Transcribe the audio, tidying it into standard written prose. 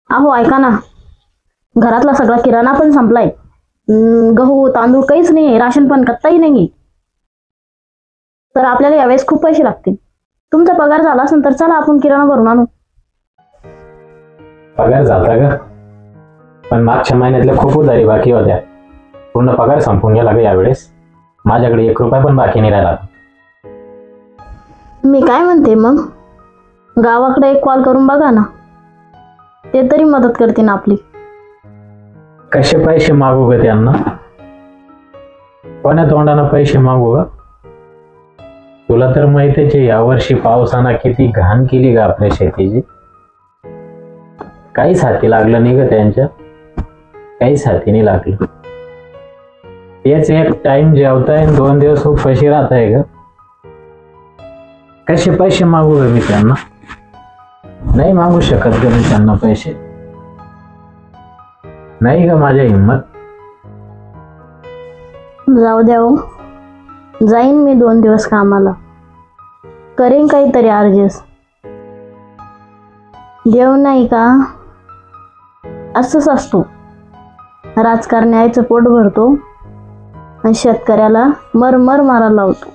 अहो ऐका ना, घरातला सगळा किराणा पण संपलाय. गहू तांदूळ काहीच नाही, राशन पण कत्ताही नाही. तर आपल्याला यावेळेस खूप पैसे लागतील. तुमचा पगार झाला असेल तर चला आपण किराणा भरून आणू. पगार झाला का? पण मागच्या महिन्यातल्या खूप उधारी बाकी होत्या. पूर्ण पगार संपून गेला का यावेळेस? माझ्याकडे 1 रुपया पण बाकी नाही राहिला. मी काय म्हणते मग, गावाकडे एक कॉल करून बघा ना, ते तरी मदत करतील आपली. कसे पैसे मागू ग त्यांना? कोण्या तोंडानं पैसे मागू ग? तुला तर माहितीच आहे यावर्षी पावसानं किती घाण केली ग आपल्या शेतीची. काहीच हाती लागलं नाही ग त्यांच्या, काहीच हाती नाही लागलं. तेच एक टाइम जेवताय 2 दिवस उपाशी राहताय ग. कसे पैसे मागू ग मी त्यांना? नाही मागू शकत ग मी त्यांना पैसे. नाही ग माझ्या हिंमत. जाऊ द्या हो, जाईन मी 2 दिवस कामाला, करेन काहीतरी ॲडजस्ट. देव नाही का असंच असतो, राजकारणी आईचं पोट भरतो आणि शेतकऱ्याला मर मारायला लावतो.